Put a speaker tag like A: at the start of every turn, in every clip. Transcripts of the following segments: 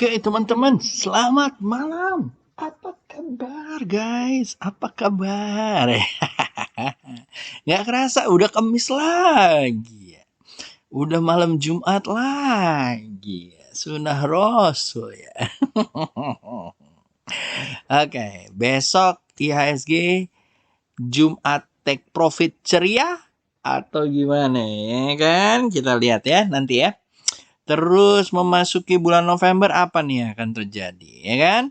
A: Oke, teman-teman, selamat malam. Apa kabar, guys? Apa kabar? Nggak kerasa udah Kamis lagi. Udah malam Jumat lagi. Sunnah Rasul ya. Oke, besok IHSG Jumat take profit ceria atau gimana ya kan? Kita lihat ya nanti ya. Terus memasuki bulan November apa nih yang akan terjadi, ya kan?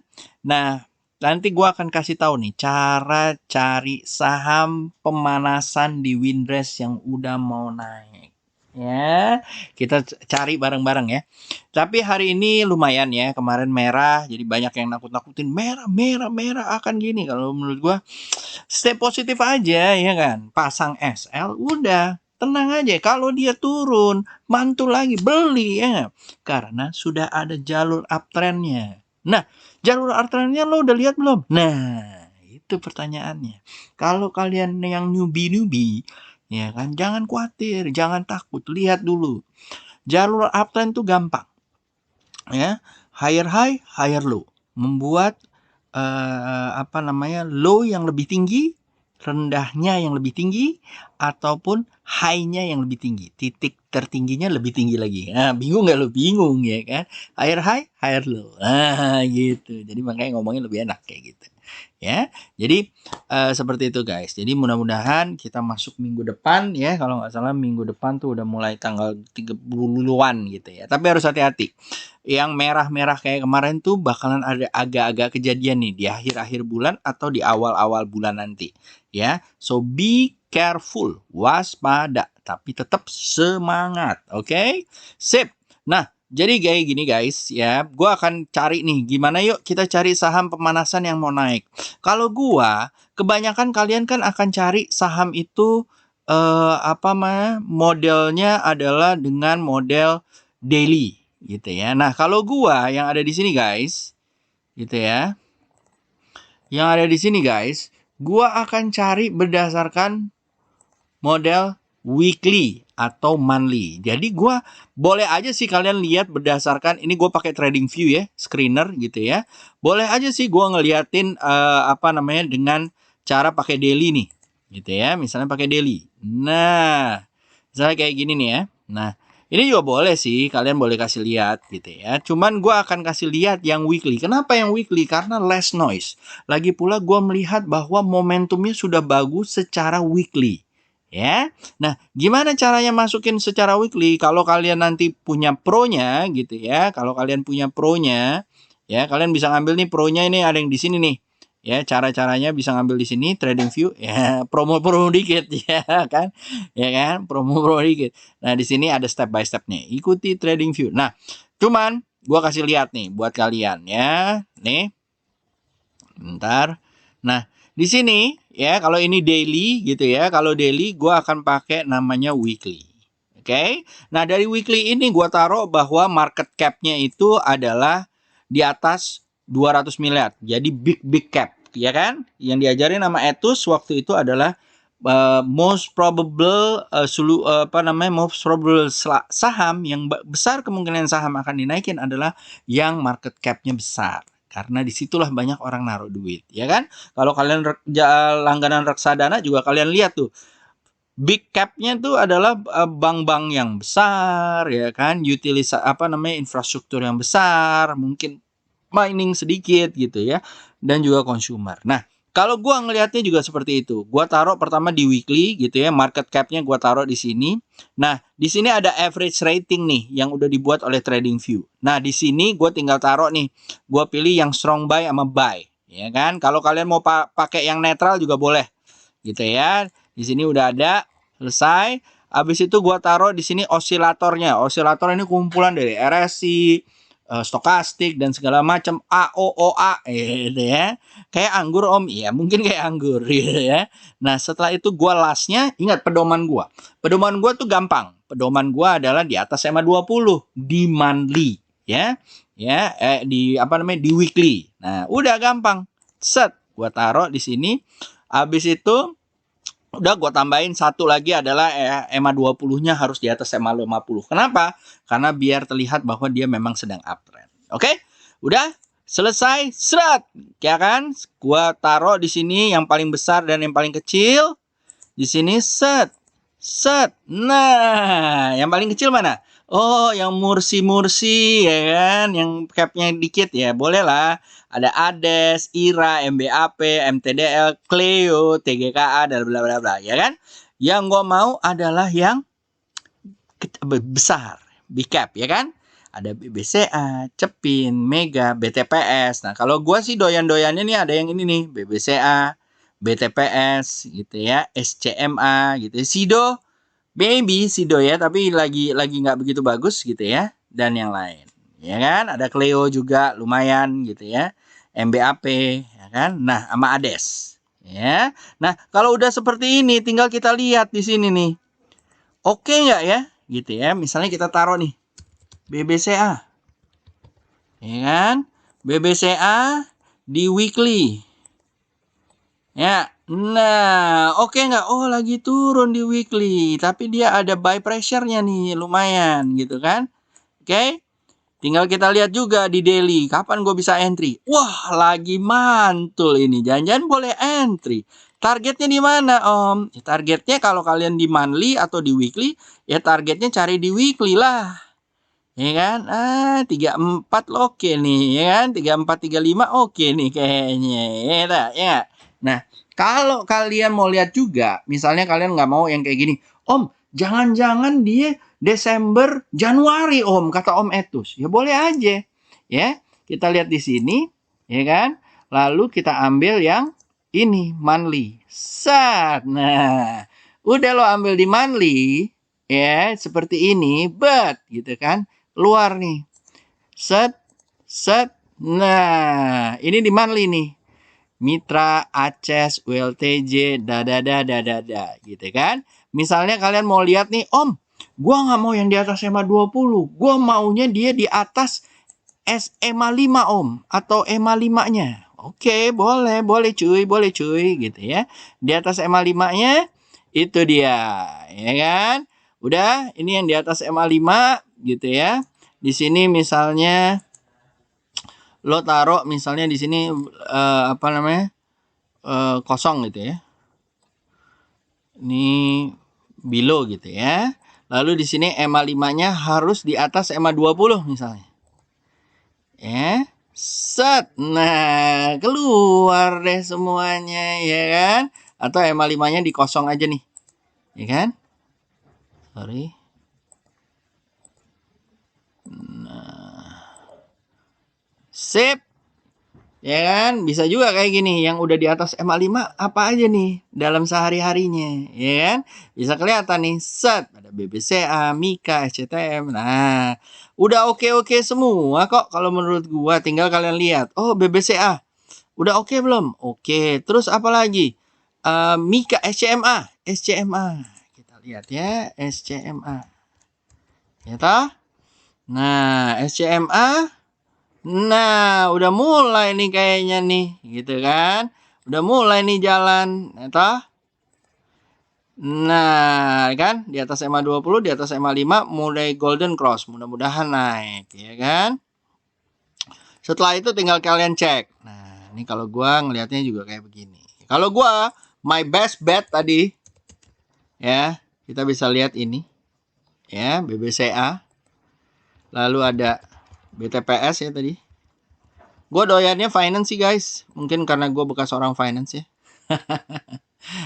A: Nah, nanti gua akan kasih tahu nih cara cari saham pemanasan di Windrest yang udah mau naik. Ya, kita cari bareng-bareng ya. Tapi hari ini lumayan ya, kemarin merah, jadi banyak yang nakut-nakutin merah, merah, merah akan gini. Kalau menurut gua, stay positif aja ya kan. Pasang SL, udah tenang aja. Kalau dia turun, mantul lagi, beli ya. Karena sudah ada jalur uptrendnya. Nah, jalur uptrendnya lo udah lihat belum? Nah, itu pertanyaannya. Kalau kalian yang newbie-newbie, ya kan, jangan khawatir, jangan takut, lihat dulu. Jalur uptrend tuh gampang. Ya, higher high, higher low. Membuat low yang lebih tinggi, rendahnya yang lebih tinggi, ataupun high-nya yang lebih tinggi. Titik tertingginya lebih tinggi lagi. Nah, bingung nggak lo? Bingung ya kan? Higher high, higher low. Nah, gitu. Jadi makanya ngomongin lebih enak kayak gitu. Ya, jadi seperti itu guys. Jadi mudah-mudahan kita masuk minggu depan ya. Kalau nggak salah minggu depan tuh udah mulai tanggal 30-an gitu ya. Tapi harus hati-hati. Yang merah-merah kayak kemarin tuh bakalan ada agak-agak kejadian nih di akhir-akhir bulan atau di awal-awal bulan nanti. Ya, so be careful, waspada, tapi tetap semangat. Oke? Sip. Nah, jadi kayak gini guys ya, gue akan cari nih gimana yuk kita cari saham pemanasan yang mau naik. Kalau gue, kebanyakan kalian kan akan cari saham itu modelnya adalah dengan model daily gitu ya. Nah, kalau gue yang ada di sini guys, gitu ya. Yang ada di sini guys, gue akan cari berdasarkan model weekly atau monthly. Jadi gue boleh aja sih kalian lihat berdasarkan ini gue pakai trading view ya, screener gitu ya. Boleh aja sih gue ngeliatin dengan cara pakai daily nih, gitu ya. Misalnya pakai daily. Nah, misalnya kayak gini nih ya. Nah, ini juga boleh sih, kalian boleh kasih lihat gitu ya. Cuman gue akan kasih lihat yang weekly. Kenapa yang weekly? Karena less noise. Lagi pula gue melihat bahwa momentumnya sudah bagus secara weekly. Ya, nah gimana caranya masukin secara weekly? Kalau kalian nanti punya pro-nya gitu ya, kalau kalian punya pro-nya, ya kalian bisa ngambil nih pro-nya ini ada yang di sini nih. Ya, cara-caranya bisa ngambil di sini trading view ya, promo-promo dikit ya kan. Ya kan, promo-promo dikit. Nah, di sini ada step by step-nya. Ikuti trading view. Nah, cuman gua kasih lihat nih buat kalian ya. Nih. Bentar. Nah, di sini ya kalau ini daily gitu ya. Kalau daily gue akan pakai namanya weekly. Oke. Nah, dari weekly ini gue taruh bahwa market cap-nya itu adalah di atas 200 miliar. Jadi big cap, ya kan? Yang diajarin nama Etus waktu itu adalah most probable saham yang besar kemungkinan saham akan dinaikin adalah yang market cap-nya besar. Karena disitulah banyak orang naruh duit, ya kan? Kalau kalian langganan reksadana juga kalian lihat tuh, big cap-nya tuh adalah bank-bank yang besar, ya kan? Infrastruktur yang besar, mungkin mining sedikit gitu ya, dan juga consumer. Nah, kalau gua ngelihatnya juga seperti itu. Gua taruh pertama di weekly gitu ya, market cap-nya gua taruh di sini. Nah, di sini ada average rating nih yang udah dibuat oleh TradingView. Nah, di sini gua tinggal taruh nih. Gua pilih yang strong buy sama buy, ya kan? Kalau kalian mau pakai yang netral juga boleh. Gitu ya. Di sini udah ada, selesai. Habis itu gua taruh di sini osilatornya. Osilator ini kumpulan dari RSI, stokastik dan segala macam AOOA gitu ya. Kayak anggur om, iya mungkin kayak anggur gitu ya. Nah, setelah itu gua lastnya ingat pedoman gua. Pedoman gua tuh gampang. Pedoman gua adalah di atas EMA 20 di monthly ya. Ya, di weekly. Nah, udah gampang. Set, gua taruh di sini. Habis itu udah gue tambahin satu lagi adalah EMA 20-nya harus di atas EMA 50. Kenapa? Karena biar terlihat bahwa dia memang sedang uptrend. Oke? Udah selesai, seret, ya kan? Gua taruh di sini yang paling besar dan yang paling kecil. Di sini set, set. Nah, yang paling kecil mana? Oh, yang mursi-mursi ya kan, yang capnya dikit ya, boleh lah. Ada Ades, Ira, MBAP, MTDL, Cleo, TGKA, dan bla bla bla, ya kan? Yang gua mau adalah yang besar, big cap, ya kan? Ada BBCA, Cepin, Mega, BTPS. Nah, kalau gua sih doyan-doyannya nih ada yang ini nih, BBCA, BTPS gitu ya, SCMA gitu ya. Sido, maybe Sido ya, tapi lagi nggak begitu bagus gitu ya, dan yang lain. Ya kan? Ada Cleo juga lumayan gitu ya. MBAP ya kan? Nah, sama Ades. Ya. Nah, kalau udah seperti ini tinggal kita lihat di sini nih. Oke nggak ya? Gitu ya. Misalnya kita taruh nih BBCA. Ya kan? BBCA di weekly. Ya. Nah, oke nggak? Oh, lagi turun di weekly, tapi dia ada buy pressure-nya nih, lumayan gitu kan? Oke. Tinggal kita lihat juga di daily, kapan gue bisa entry. Wah, lagi mantul ini. Jangan-jangan boleh entry. Targetnya di mana, Om? Ya, targetnya kalau kalian di monthly atau di weekly, ya targetnya cari di weekly lah. Ya kan? 34 oke nih, ya kan? 34 35 oke nih kayaknya. Ya, ya. Nah, kalau kalian mau lihat juga, misalnya kalian nggak mau yang kayak gini, Om, jangan-jangan dia Desember, Januari, Om, kata Om Etus. Ya boleh aja. Ya, kita lihat di sini, ya kan? Lalu kita ambil yang ini, monthly. Set. Nah, udah lo ambil di monthly, ya, seperti ini, but gitu kan? Keluar nih. Set, set. Nah, ini di monthly nih. Mitra, Aces, ULTJ, dadada, gitu kan. Misalnya kalian mau lihat nih, Om, gua nggak mau yang di atas EMA 20. Gua maunya dia di atas EMA 5, Om, atau EMA 5-nya. Oke, boleh cuy, gitu ya. Di atas EMA 5-nya, itu dia, ya kan. Udah, ini yang di atas EMA 5, gitu ya. Di sini misalnya lo taruh misalnya di sini apa namanya? Kosong gitu ya. Ini below gitu ya. Lalu di sini EMA 5-nya harus di atas EMA 20 misalnya. Ya. Set. Nah, keluar deh semuanya ya kan? Atau EMA 5-nya di kosong aja nih. Ya kan? Sorry. Nah. Sip. Ya kan? Bisa juga kayak gini. Yang udah di atas EMA 5 apa aja nih dalam sehari-harinya. Ya kan? Bisa kelihatan nih. Set. Ada BBCA, Mika, SCTM. Nah. Udah oke-oke semua kok kalau menurut gua. Tinggal kalian lihat. Oh, BBCA. Udah oke belum? Oke. Terus apa lagi? Mika, SCMA. SCMA. Kita lihat ya. SCMA. Ya toh? Nah, SCMA. Nah, udah mulai nih kayaknya nih, gitu kan? Udah mulai nih jalan, eta. Nah, kan di atas EMA 20, di atas EMA 5 mulai golden cross, mudah-mudahan naik, ya kan? Setelah itu tinggal kalian cek. Nah, ini kalau gua ngelihatnya juga kayak begini. Kalau gua my best bet tadi ya, kita bisa lihat ini ya, BBCA. Lalu ada BTPS ya tadi. Gue doyannya finance sih guys. Mungkin karena gue bekas orang finance ya.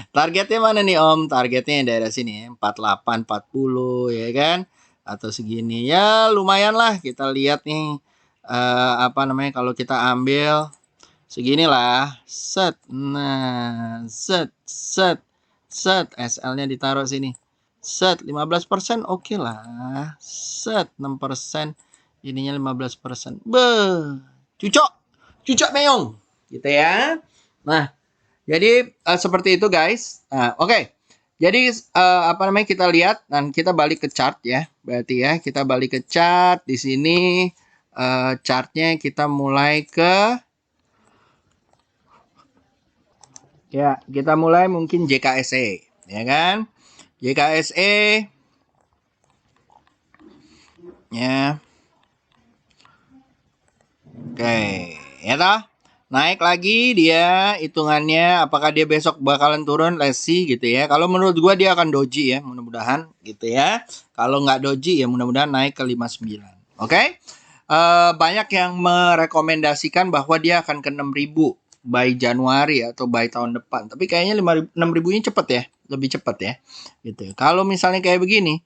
A: Targetnya mana nih Om? Targetnya daerah sini ya. 48, 40 ya kan? Atau segini. Ya lumayan lah kita lihat nih. Apa namanya kalau kita ambil seginilah. Set. Nah, set, set, set. SL-nya ditaruh sini. Set 15% oke lah. Set 6%. Ininya 15%. Beuh. Cucok. Cucok meong. Gitu ya. Nah, jadi seperti itu guys. Nah, oke. Jadi apa namanya kita lihat dan kita balik ke chart ya. Berarti ya kita balik ke chart di sini chartnya kita mulai ke ya kita mulai mungkin JKSE ya kan. JKSE ya. Oke, ya toh? Naik lagi dia hitungannya, apakah dia besok bakalan turun? Let's see gitu ya. Kalau menurut gua dia akan doji ya, mudah-mudahan gitu ya. Kalau nggak doji ya mudah-mudahan naik ke 59. Oke? Banyak yang merekomendasikan bahwa dia akan ke 6.000 by Januari atau by tahun depan. Tapi kayaknya 6.000-nya cepet ya, lebih cepat ya. Gitu. Kalau misalnya kayak begini,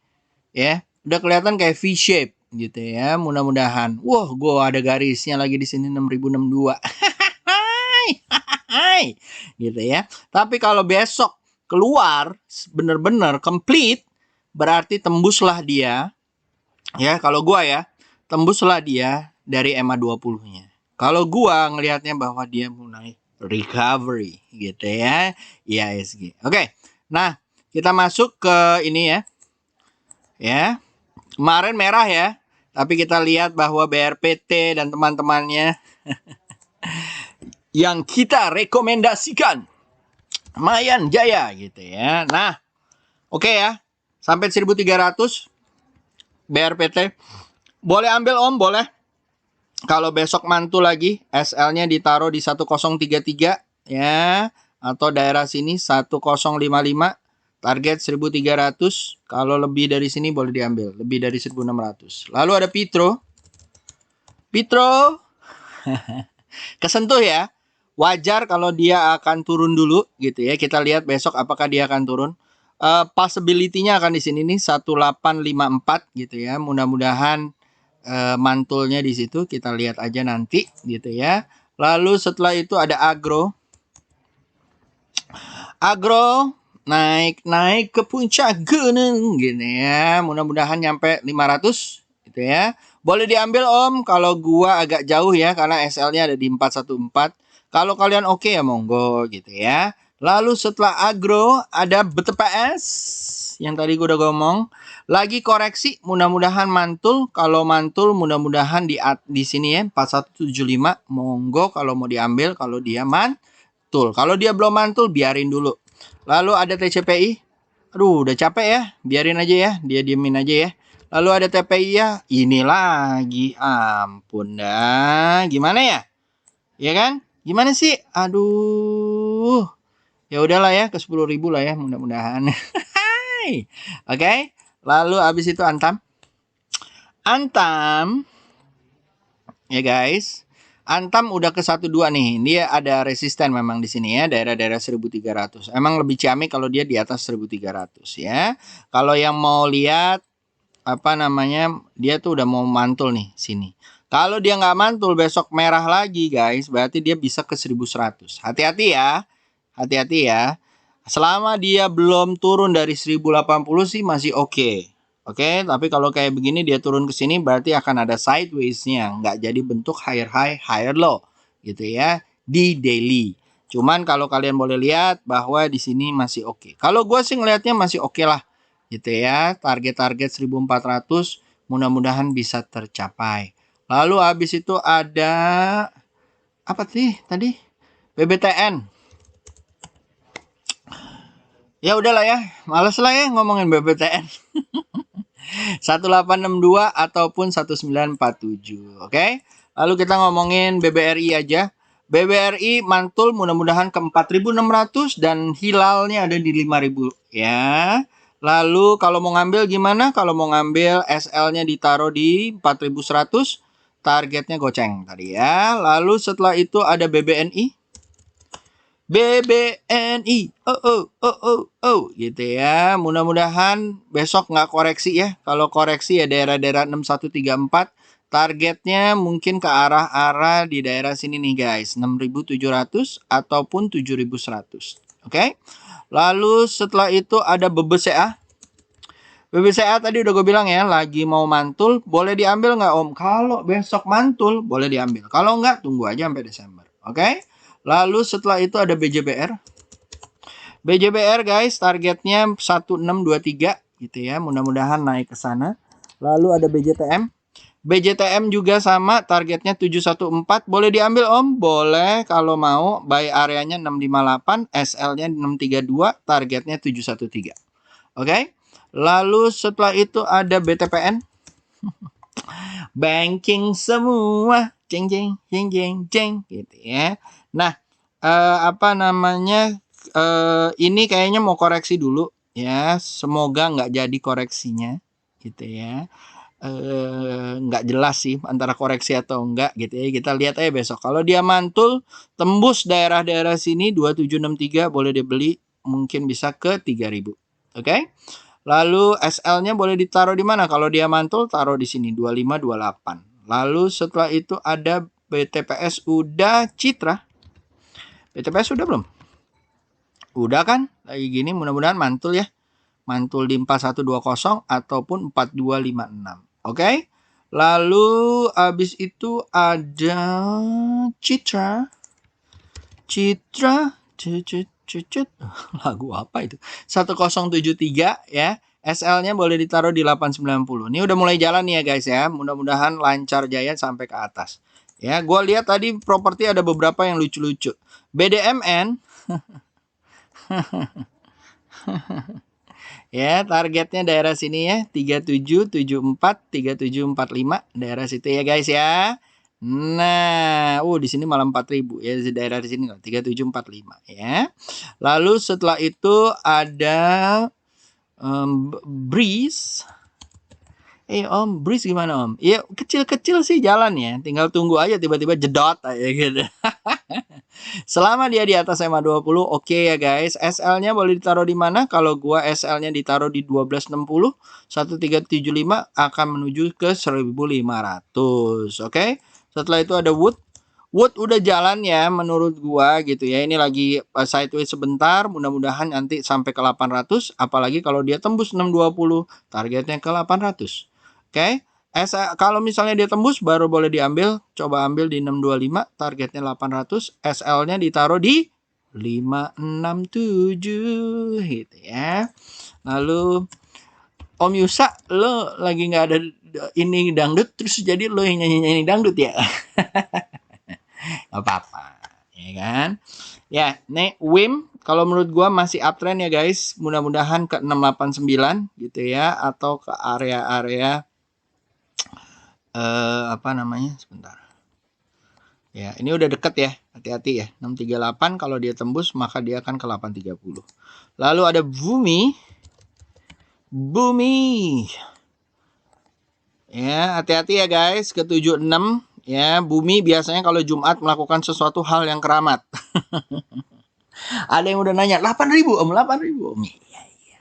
A: ya, udah kelihatan kayak V shape gitu ya. Mudah-mudahan. Wah, gua ada garisnya lagi di sini 6.062. Hai, hai, gitu ya. Tapi kalau besok keluar bener-bener complete, berarti tembuslah dia. Ya, kalau gua ya, tembuslah dia dari EMA 20-nya. Kalau gua ngelihatnya bahwa dia mulai recovery gitu ya, IHSG. Oke. Nah, kita masuk ke ini ya. Ya. Kemarin merah ya. Tapi kita lihat bahwa BRPT dan teman-temannya yang kita rekomendasikan Mayan Jaya gitu ya. Nah, oke ya. Sampai 1.300 BRPT. Boleh ambil Om, boleh. Kalau besok mantul lagi, SL-nya ditaruh di 1033 ya, atau daerah sini 1055, target 1.300. Kalau lebih dari sini boleh diambil, lebih dari 1.600. Lalu ada Pitro. Pitro kesentuh ya. Wajar kalau dia akan turun dulu gitu ya. Kita lihat besok apakah dia akan turun. Possibility-nya akan di sini nih 1854 gitu ya. Mudah-mudahan mantulnya di situ, kita lihat aja nanti gitu ya. Lalu setelah itu ada agro. Agro naik ke puncak gunung gitu ya. Mudah-mudahan nyampe 500 gitu ya. Boleh diambil Om kalau gua agak jauh ya karena SL-nya ada di 414. Kalau kalian oke ya monggo gitu ya. Lalu setelah agro ada BTPS yang tadi gue udah ngomong. Lagi koreksi, mudah-mudahan mantul. Kalau mantul, mudah-mudahan di sini ya 4175. Monggo kalau mau diambil, kalau dia mantul. Kalau dia belum mantul, biarin dulu. Lalu ada TCPI. Aduh, udah capek ya. Biarin aja ya. Dia diemin aja ya. Lalu ada TPI ya. Ini lagi. Ampun dah. Gimana ya? Ya kan? Gimana sih? Aduh. Ya udahlah ya, ke 10.000 lah ya, mudah-mudahan. Oke. Okay. Lalu habis itu Antam. Antam. Ya guys. Antam udah ke 12 nih. Dia ada resisten memang di sini ya, daerah-daerah 1.300. Emang lebih ciamik kalau dia di atas 1.300 ya. Kalau yang mau lihat apa namanya, dia tuh udah mau mantul nih sini. Kalau dia nggak mantul besok merah lagi guys, berarti dia bisa ke 1.100. Hati-hati ya. Hati-hati ya. Selama dia belum turun dari 1080 sih masih oke. Oke, tapi kalau kayak begini dia turun ke sini berarti akan ada sideways-nya, nggak jadi bentuk higher high, higher low gitu ya di daily. Cuman kalau kalian boleh lihat bahwa di sini masih oke. Kalau gue sih ngelihatnya masih oke lah gitu ya. Target-target 1400 mudah-mudahan bisa tercapai. Lalu habis itu ada apa sih tadi? BBTN. Ya udahlah ya, males lah ya ngomongin BBTN. 1862 ataupun 1947, oke? Lalu kita ngomongin BBRI aja. BBRI mantul mudah-mudahan ke 4.600 dan hilalnya ada di 5.000 ya. Lalu kalau mau ngambil gimana? Kalau mau ngambil SL-nya ditaruh di 4.100, targetnya goceng tadi ya. Lalu setelah itu ada BBNI. BBNI, gitu ya. Mudah-mudahan besok nggak koreksi ya. Kalau koreksi ya daerah-daerah 6134. Targetnya mungkin ke arah-arah di daerah sini nih guys. 6.700 ataupun 7.100. Oke. Lalu setelah itu ada BBCA. BBCA tadi udah gue bilang ya, lagi mau mantul. Boleh diambil nggak Om? Kalau besok mantul, boleh diambil. Kalau nggak, tunggu aja sampai Desember. Oke. Lalu setelah itu ada BJBR. BJBR guys, targetnya 1623 gitu ya. Mudah-mudahan naik ke sana. Lalu ada BJTM. BJTM juga sama, targetnya 714. Boleh diambil Om? Boleh kalau mau. Buy areanya 658, SL-nya 632, targetnya 713. Oke. Lalu setelah itu ada BTPN. Banking semua jeng jeng jeng jeng jeng gitu ya. Nah, apa namanya, ini kayaknya mau koreksi dulu ya, semoga nggak jadi koreksinya gitu ya. Nggak jelas sih antara koreksi atau enggak gitu ya, kita lihat aja besok. Kalau dia mantul tembus daerah-daerah sini 2763 boleh dibeli, mungkin bisa ke 3000. Oke. Lalu SL-nya boleh ditaruh di mana? Kalau dia mantul taruh di sini 2528. Lalu setelah itu ada BTPS udah Citra. BTPS udah belum? Udah kan? Lagi gini mudah-mudahan mantul ya. Mantul di 4120 ataupun 4256. Oke? Lalu habis itu ada Citra. Citra lagu apa itu? 1073 ya. SL-nya boleh ditaruh di 890. Ini udah mulai jalan nih ya guys ya. Mudah-mudahan lancar jaya sampai ke atas. Ya, gua lihat tadi properti ada beberapa yang lucu-lucu. BDMN ya, targetnya daerah sini ya, 3774, 3745 daerah situ ya guys ya. Nah, di sini malah 4000 ya, di daerah di sini 3745 ya. Lalu setelah itu ada Breeze. Om, Breeze gimana Om? Ya kecil-kecil sih jalan ya, tinggal tunggu aja tiba-tiba jedot aja gitu. Selama dia di atas EMA 20, oke ya guys. SL-nya boleh ditaruh di mana? Kalau gua SL-nya ditaruh di 1260, 1375 akan menuju ke 1500. Oke. Setelah itu ada Wood. Wood udah jalan ya menurut gua gitu ya. Ini lagi sideways sebentar, mudah-mudahan nanti sampai ke 800, apalagi kalau dia tembus 620, targetnya ke 800. Oke. Kalau misalnya dia tembus baru boleh diambil, coba ambil di 625, targetnya 800, SL-nya ditaruh di 567 gitu ya. Lalu Om Yusa, lo lagi nggak ada ini dangdut, terus jadi lo yang nyanyi-nyanyi dangdut ya? Apa-apa, ya kan? Ya, nih WIM kalau menurut gua masih uptrend ya guys. Mudah-mudahan ke 689 gitu ya, atau ke area-area apa namanya? Sebentar. Ya, ini udah deket ya. Hati-hati ya. 638 kalau dia tembus maka dia akan ke 830. Lalu ada Bumi. Bumi. Ya, hati-hati ya guys, ke 76 ya. Bumi biasanya kalau Jumat melakukan sesuatu hal yang keramat. Ada yang udah nanya, 8.000 Om, 8.000 Om. Iya, iya.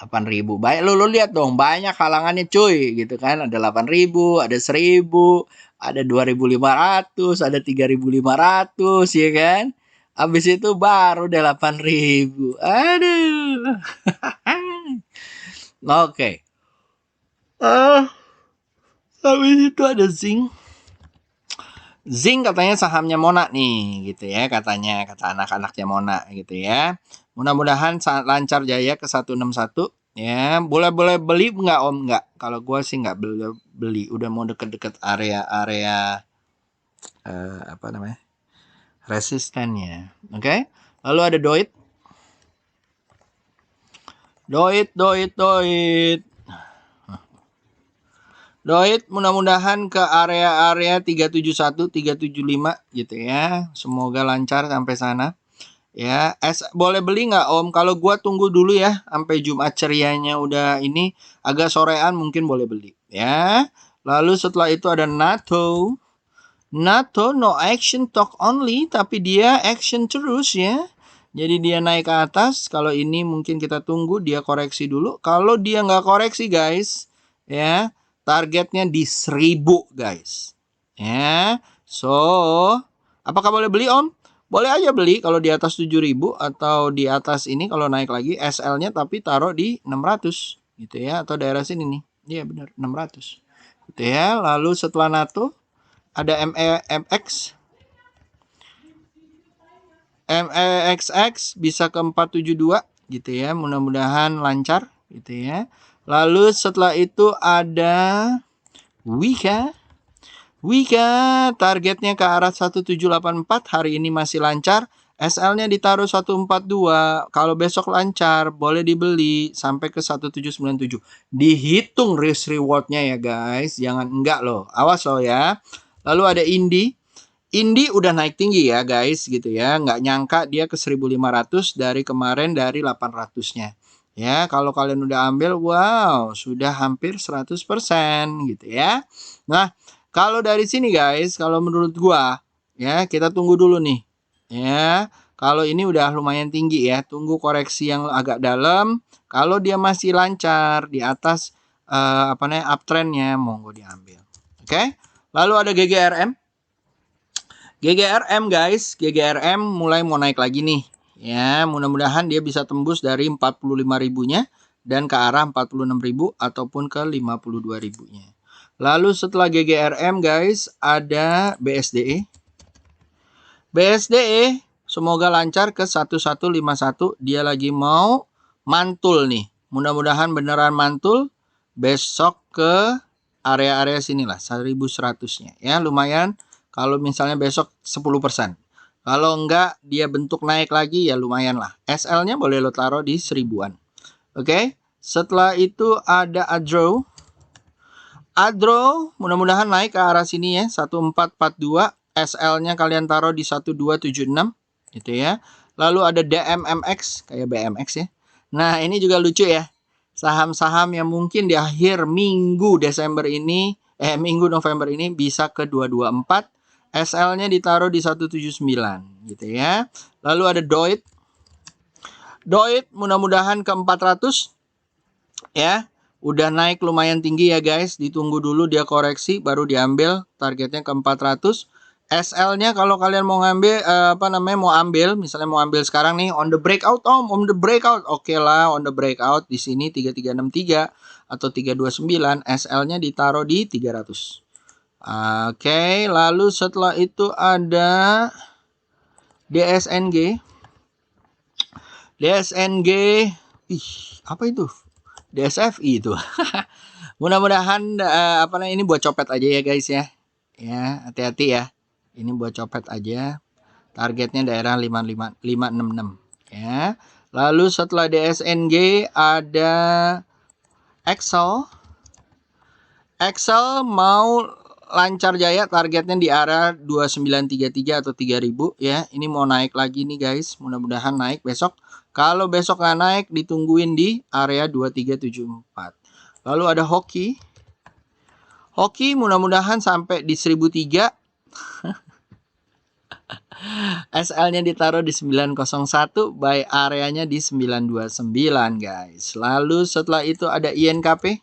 A: 8.000. Baik, lu lihat dong, banyak halangannya cuy, gitu kan. Ada 8.000, ada 1.000, ada 2.500, ada 3.500, ya kan. Habis itu baru deh 8.000. Aduh. Oke. Habis itu ada Zinc. Zinc katanya sahamnya Mona nih gitu ya, katanya, kata anak-anaknya Mona gitu ya. Mudah-mudahan lancar jaya ke 161 ya. Boleh beli nggak Om? Nggak. Kalau gua sih nggak beli. Udah mau deket-deket area apa namanya? Resistennya. Oke. Lalu ada Doit. Doit mudah-mudahan ke area-area 371, 375 gitu ya. Semoga lancar sampai sana. Ya, boleh beli nggak Om? Kalau gua tunggu dulu ya sampai Jumat cerianya udah ini agak sorean mungkin boleh beli ya. Lalu setelah itu ada NATO. NATO no action talk only, tapi dia action terus ya. Jadi dia naik ke atas. Kalau ini mungkin kita tunggu dia koreksi dulu. Kalau dia nggak koreksi guys, ya targetnya di 1000 guys. Ya, so apakah boleh beli Om? Boleh aja beli kalau di atas 7.000 atau di atas ini kalau naik lagi SL-nya tapi taruh di 600 gitu ya, atau daerah sini nih. Iya benar 600. Gitu ya. Lalu setelah NATO ada MEMX. MEXX bisa ke 472 gitu ya. Mudah-mudahan lancar gitu ya. Lalu setelah itu ada Wika. Wika targetnya ke arah 1784, hari ini masih lancar. SL-nya ditaruh 142. Kalau besok lancar boleh dibeli sampai ke 1797. Dihitung risk reward-nya ya guys, jangan enggak loh. Awas loh ya. Lalu ada Indi. Indi udah naik tinggi ya guys gitu ya. Nggak nyangka dia ke 1.500 dari kemarin dari 800-nya. Ya, kalau kalian udah ambil, wow, sudah hampir 100% gitu ya. Nah, kalau dari sini guys, kalau menurut gua, ya kita tunggu dulu nih. Ya, kalau ini udah lumayan tinggi ya, tunggu koreksi yang agak dalam. Kalau dia masih lancar di atas apa namanya uptrendnya, monggo diambil. Oke. Lalu ada GGRM. GGRM guys, GGRM mulai mau naik lagi nih. Ya, mudah-mudahan dia bisa tembus dari 45 ribunya dan ke arah 46 ribu ataupun ke 52 ribunya. Lalu setelah GGRM guys, ada BSDE. BSDE semoga lancar ke 1151. Dia lagi mau mantul nih. Mudah-mudahan beneran mantul besok ke area-area sinilah 1100-nya. Ya, lumayan. Kalau misalnya besok 10%. Kalau enggak dia bentuk naik lagi ya lumayan lah. SL-nya boleh lo taruh di 1000-an. Oke. Setelah itu ada Adro. Adro mudah-mudahan naik ke arah sini ya. 1442. SL-nya kalian taruh di 1276 gitu ya. Lalu ada DMMX kayak BMX ya. Nah, ini juga lucu ya. Saham-saham yang mungkin di akhir minggu minggu November ini bisa ke 224. SL-nya ditaruh di 179 gitu ya. Lalu ada Doit. Doit mudah-mudahan ke 400 ya. Udah naik lumayan tinggi ya guys. Ditunggu dulu dia koreksi baru diambil. Targetnya ke 400. SL-nya kalau kalian mau ngambil misalnya mau ambil sekarang nih on the breakout on the breakout. Oke lah, on the breakout di sini 3363 atau 329, SL-nya ditaruh di 300. Oke, lalu setelah itu ada DSNG. DSNG, apa itu? DSFI itu. Mudah-mudahan ini buat copet aja ya guys ya. Ya, hati-hati ya. Ini buat copet aja. Targetnya daerah 566 ya. Lalu setelah DSNG ada Excel. Excel mau lancar jaya, targetnya di arah 2933 atau 3000 ya. Ini mau naik lagi nih guys. Mudah-mudahan naik besok. Kalau besok nggak naik, ditungguin di area 2374. Lalu ada Hoki. Hoki mudah-mudahan sampai di 1003. SL-nya ditaruh di 901, buy areanya di 929 guys. Lalu setelah itu ada INKP.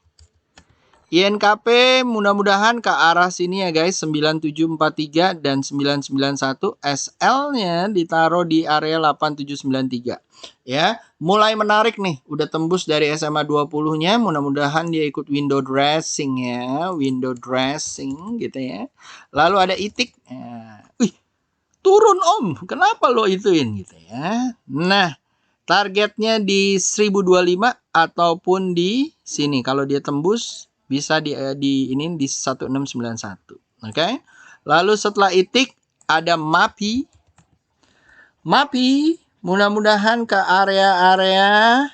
A: INKP mudah-mudahan ke arah sini ya guys, 9743 dan 991. SL-nya ditaruh di area 8793. Ya, mulai menarik nih. Udah tembus dari SMA 20-nya. Mudah-mudahan dia ikut window dressing ya, window dressing gitu ya. Lalu ada ITIK. Ya. Turun om, kenapa lo ituin gitu ya. Nah, targetnya di 1025 ataupun di sini. Kalau dia tembus bisa di 1691. Oke. Lalu setelah ITIK ada MAPI. MAPI mudah-mudahan ke area-area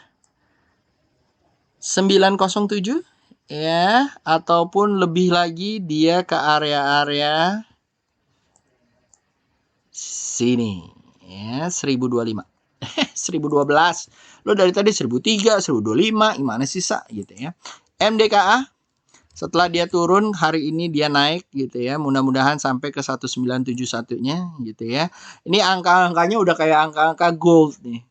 A: 907 ya, ataupun lebih lagi dia ke area-area sini ya, 1025. 1012. Lo dari tadi 1003, 1025, gimana sisa gitu ya. MDKA setelah dia turun hari ini dia naik gitu ya. Mudah-mudahan sampai ke 1971-nya gitu ya. Ini angka-angkanya udah kayak angka-angka gold nih.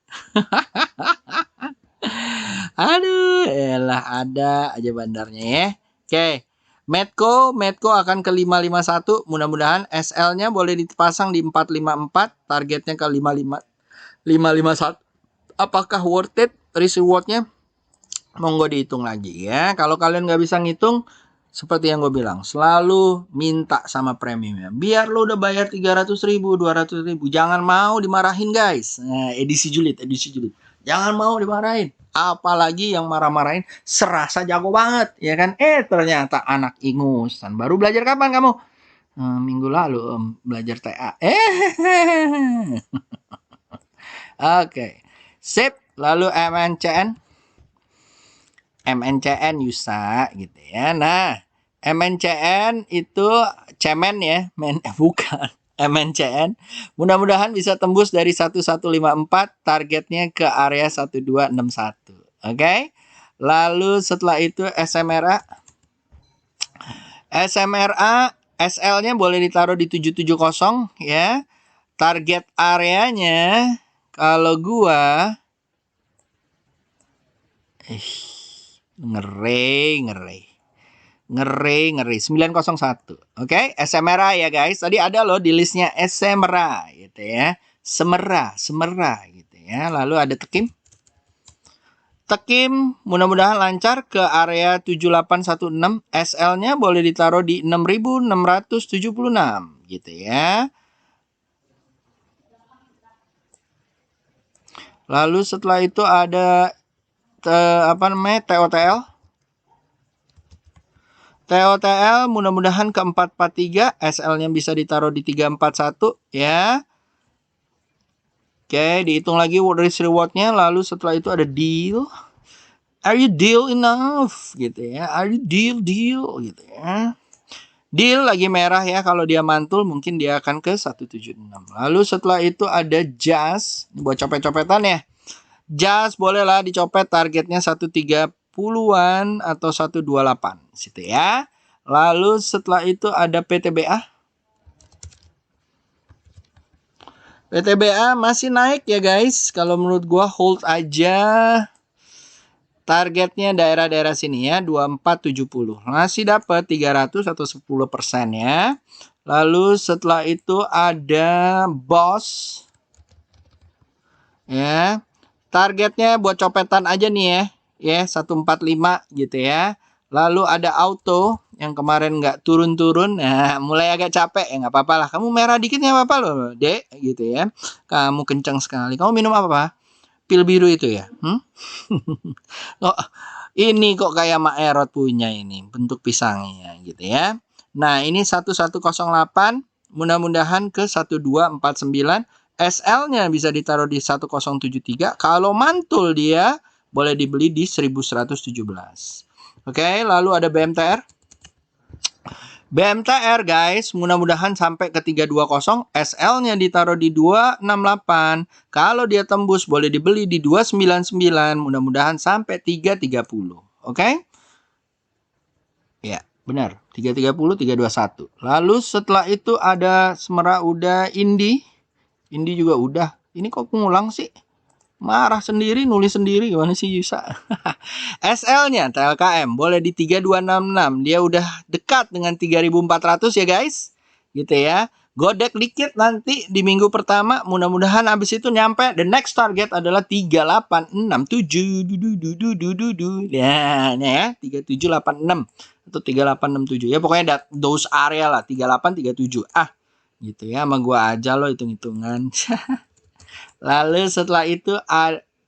A: Aduh, elah ada aja bandarnya ya. Oke. Medco akan ke 551. Mudah-mudahan SL-nya boleh dipasang di 454, targetnya ke 551. Apakah worth it risk rewardnya? Monggo dihitung lagi ya. Kalau kalian nggak bisa ngitung, seperti yang gue bilang, selalu minta sama premiumnya. Biar lo udah bayar 300.000, 200.000, jangan mau dimarahin guys. Nah, edisi julid. Jangan mau dimarahin. Apalagi yang marah-marahin serasa jago banget, ya kan? Ternyata anak ingusan. Baru belajar kapan kamu? Minggu lalu belajar TA. Oke. Sip. Lalu MNCN Yusa gitu ya. Nah, MNCN itu cemen ya, bukan. MNCN mudah-mudahan bisa tembus dari 1154, targetnya ke area 1261. Oke. Lalu setelah itu SMRA. SMRA SL-nya boleh ditaruh di 770 ya. Target areanya kalau gua ngeri 901. Oke, SMRA ya guys. Tadi ada loh di listnya SMRA gitu ya. Semera gitu ya. Lalu ada Tekim. Tekim mudah-mudahan lancar ke area 7816. SL-nya boleh ditaruh di 6676 gitu ya. Lalu setelah itu ada TOTL. TOTL mudah-mudahan ke 443, SL-nya bisa ditaruh di 341 ya. Oke, dihitung lagi risk reward-nya. Lalu setelah itu ada deal. Are you deal enough? Gitu ya. Are you deal gitu ya. Deal lagi merah ya. Kalau dia mantul mungkin dia akan ke 176. Lalu setelah itu ada JAS. Ini buat copet-copetan ya. JAS bolehlah dicopet, targetnya 130-an atau 128 situ ya. Lalu setelah itu ada PTBA. PTBA masih naik ya guys. Kalau menurut gua hold aja. Targetnya daerah-daerah sini ya, 2470. Masih dapat 300 atau 10% ya. Lalu setelah itu ada BOSS. Ya. Targetnya buat copetan aja nih ya. Ya, 145 gitu ya. Lalu ada auto yang kemarin nggak turun-turun. Nah, mulai agak capek ya, nggak apa-apa lah. Kamu merah dikit nggak apa-apa loh, Dek, gitu ya. Kamu kencang sekali. Kamu minum apa? Pil biru itu ya? Oh, ini kok kayak Mak Erot punya ini, bentuk pisangnya gitu ya. Nah, ini 1108, mudah-mudahan ke 1249. SL-nya bisa ditaruh di 1073. Kalau mantul dia boleh dibeli di 1117. Oke, lalu ada BMTR. BMTR guys, mudah-mudahan sampai ke 320. SL-nya ditaruh di 268. Kalau dia tembus boleh dibeli di 299. Mudah-mudahan sampai 330. Oke? Ya, benar. 330, 321. Lalu setelah itu ada Semera udah, Indi. Indi juga udah. Ini kok ngulang sih? Marah sendiri, nulis sendiri, gimana sih Yusa? SL-nya TLKM boleh di 3266. Dia udah dekat dengan 3400 ya guys. Gitu ya. Godek dikit nanti di minggu pertama. Mudah-mudahan habis itu nyampe. The next target adalah 3867. Nah, ya, 3786 atau 3867. Ya pokoknya those area lah, 3837. Gitu ya, sama gua aja loh hitung-hitungan. Lalu setelah itu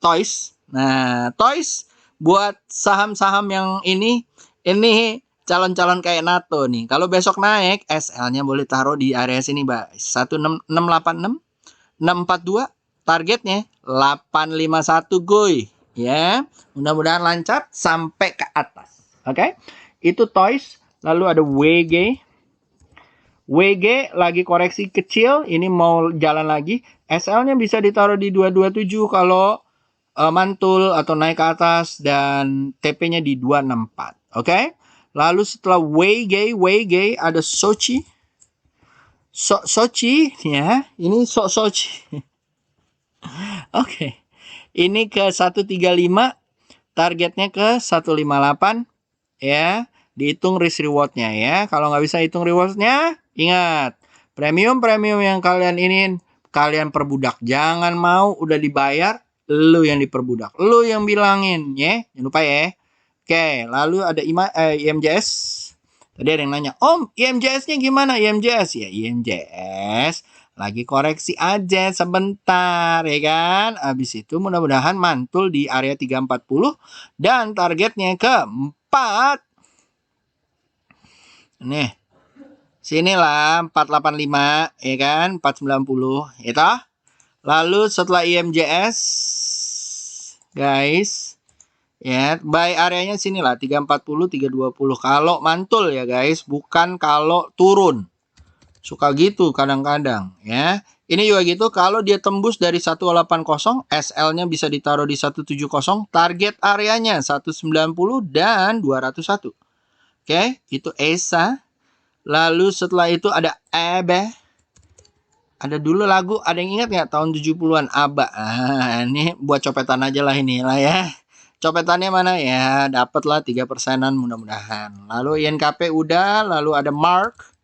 A: Toys. Nah, Toys buat saham-saham yang ini calon-calon kayak NATO nih. Kalau besok naik, SL-nya boleh taruh di area sini, Mbak. 16686, 642, targetnya 851, goy. Ya, mudah-mudahan lancar sampai ke atas. Oke? Itu Toys. Lalu ada WG. WG lagi koreksi kecil, ini mau jalan lagi. SL-nya bisa ditaruh di 227 kalau mantul atau naik ke atas, dan TP-nya di 264. Oke? Lalu setelah WG ada Sochi. Sochi ya, ini Sochi. Oke. Ini ke 135, targetnya ke 158 ya. Dihitung risk reward-nya ya. Kalau nggak bisa hitung reward-nya, ingat, premium yang kalian ini, kalian perbudak. Jangan mau udah dibayar, lu yang diperbudak. Lu yang bilangin, ya. Jangan lupa ya. Oke, lalu ada IMJS. Tadi ada yang nanya, Om, IMJS-nya gimana? IMJS? Ya, IMJS lagi koreksi aja sebentar, ya kan? Habis itu mudah-mudahan mantul di area 340 dan targetnya ke 4. Nih, sinilah 485, ya kan? 490, itu. Lalu setelah IMJS, guys, Ya, buy areanya sini lah 340, 320. Kalau mantul ya guys, bukan kalau turun. Suka gitu kadang-kadang ya. Ini juga gitu, kalau dia tembus dari 180, SL-nya bisa ditaruh di 170, target areanya 190 dan 201. Oke, itu ESA. Lalu setelah itu ada EBE. Ada dulu lagu, ada yang ingat nggak tahun 70-an ABBA? Ini buat copetan aja lah ini lah ya. Copetannya mana ya? Dapatlah 3%-an mudah-mudahan. Lalu INKP udah, lalu ada Mark.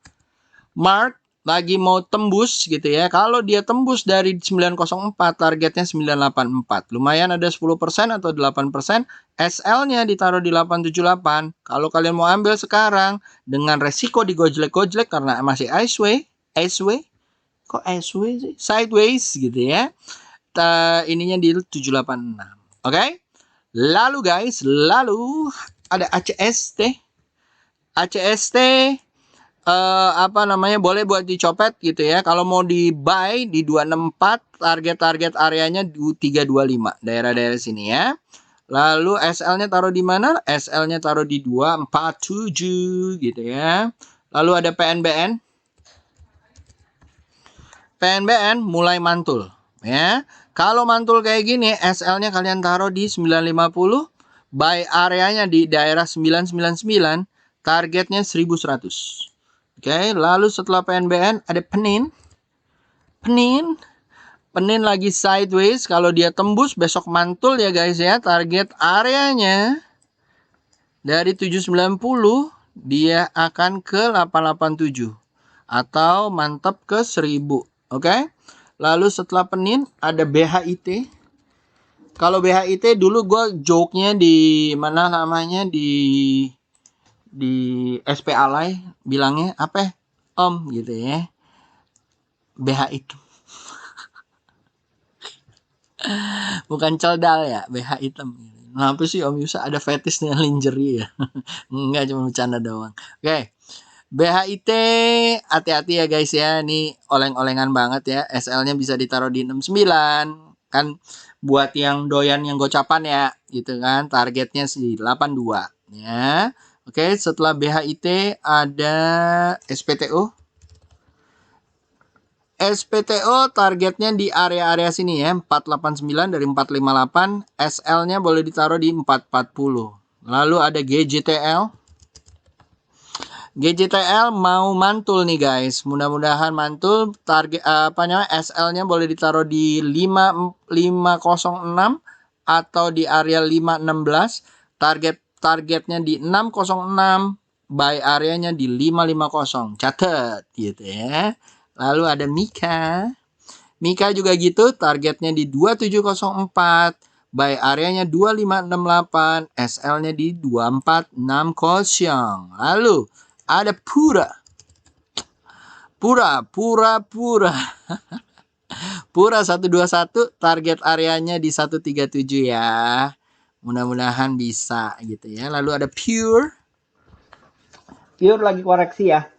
A: Mark lagi mau tembus gitu ya. Kalau dia tembus dari 904, targetnya 984. Lumayan ada 10% atau 8%. SL-nya ditaruh di 878. Kalau kalian mau ambil sekarang dengan resiko digojlek-gojlek karena masih ice-way. Kok ice-way sih? Sideways gitu ya. Ininya di 786. Oke? Lalu guys, ada ACST. ACST apa namanya, boleh buat dicopet gitu ya. Kalau mau di buy di 264, target areanya 325, daerah-daerah sini ya. Lalu SL-nya taruh di mana? SL-nya taruh di 247 gitu ya. Lalu ada PNBN. PNBN mulai mantul ya. Kalau mantul kayak gini, SL-nya kalian taruh di 950, buy areanya di daerah 999, targetnya 1100. Oke, lalu setelah PNBN ada Penin. Penin lagi sideways. Kalau dia tembus besok mantul ya guys ya. Target areanya dari 790 dia akan ke 887 atau mantap ke 1000. Oke. Lalu setelah Penin ada BHIT. Kalau BHIT dulu gue joke-nya di mana namanya di SP Alay bilangnya apa? Om gitu ya. BH itu. Bukan celdal ya, BH hitam. Kenapa sih Om Yusa ada fetish dengan lingerie ya? Enggak, cuma bercanda doang. Oke. BHIT, hati-hati ya guys ya. Ini oleng-olengan banget ya. SL-nya bisa ditaruh di 69. Kan buat yang doyan yang gocapan ya, gitu kan. Targetnya di 82 ya. Oke, setelah BHIT ada SPTO. SPTO targetnya di area-area sini ya, 489 dari 458, SL-nya boleh ditaruh di 440. Lalu ada GJTL. GJTL mau mantul nih guys, mudah-mudahan mantul. Target SL-nya boleh ditaruh di 506 atau di area 516. Targetnya di 606, buy areanya di 550. Catat gitu ya. Lalu ada Mika. Mika juga gitu, targetnya di 2704, buy areanya 2568, SL-nya di 2460. Lalu ada Pura. Pura 121, target areanya di 137 ya. Mudah-mudahan bisa gitu ya. Lalu ada Pure. Pure lagi koreksi ya.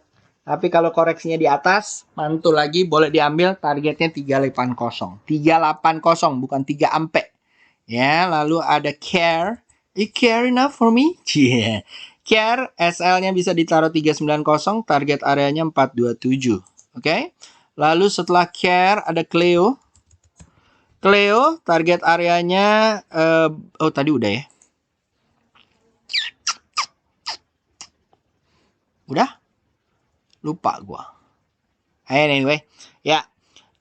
A: Tapi kalau koreksinya di atas, mantul lagi, boleh diambil, targetnya 380. 380, bukan 3 ampe. Ya, lalu ada Care. You care enough for me? Yeah. Care, SL-nya bisa ditaruh 390, target areanya 427. Oke. Lalu setelah Care ada Cleo. Cleo, target areanya, tadi udah ya. Udah? Lupa gua. Anyway, ya.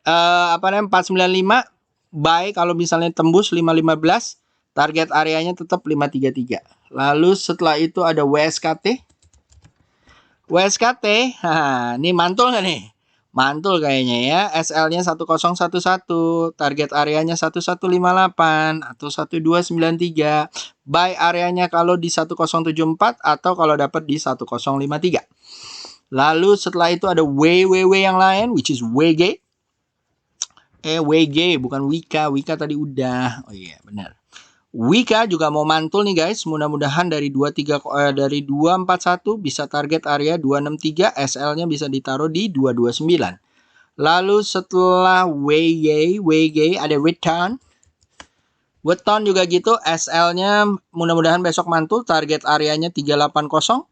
A: 495, buy kalau misalnya tembus 515, target areanya tetap 533. Lalu setelah itu ada WSKT. Ini mantul nggak nih? Mantul kayaknya ya. SL-nya 1011, target areanya 1158 atau 1293. Buy areanya kalau di 1074 atau kalau dapat di 1053. Lalu setelah itu ada WWW yang lain, which is WG. WG, bukan Wika. Wika tadi udah. Oh iya, benar. Wika juga mau mantul nih guys. Mudah-mudahan dari 241 bisa target area 263. SL-nya bisa ditaruh di 229. Lalu setelah WG ada return. Weton juga gitu, SL-nya mudah-mudahan besok mantul, target areanya 380,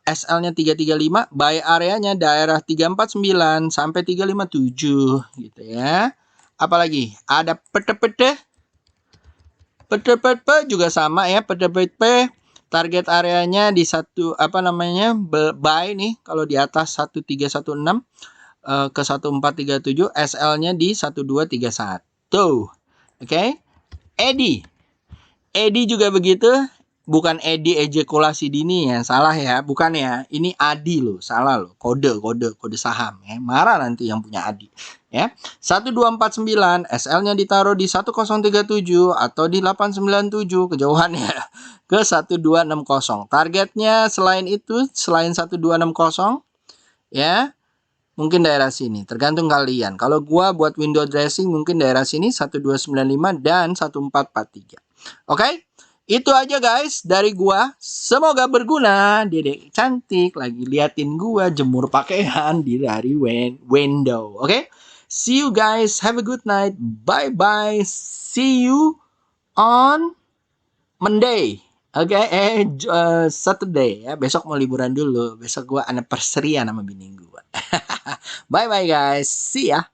A: SL-nya 335, buy areanya daerah 349 sampai 357 gitu ya. Apalagi ada pete-pete. Pete-pete juga sama ya, pete-pete target areanya di buy nih kalau di atas 1316 ke 1437, SL-nya di 1231. Oke. Edi juga begitu. Bukan Edi ejakulasi dini ya, salah ya, bukan ya. Ini Adi loh, salah loh. Kode saham ya. Marah nanti yang punya Adi. Ya. 1249, SL-nya ditaruh di 1037 atau di 897 kejauhannya ke 1260. Targetnya selain itu, selain 1260 ya, mungkin daerah sini, tergantung kalian. Kalau gua buat window dressing mungkin daerah sini 1295 dan 1443. Oke? Itu aja guys dari gua. Semoga berguna. Dedek cantik lagi liatin gua jemur pakaian dari window. Oke? See you guys. Have a good night. Bye bye. See you on Monday. Oke, Saturday ya. Besok mau liburan dulu. Besok gua anniversary sama bini gua. Bye bye guys. See ya.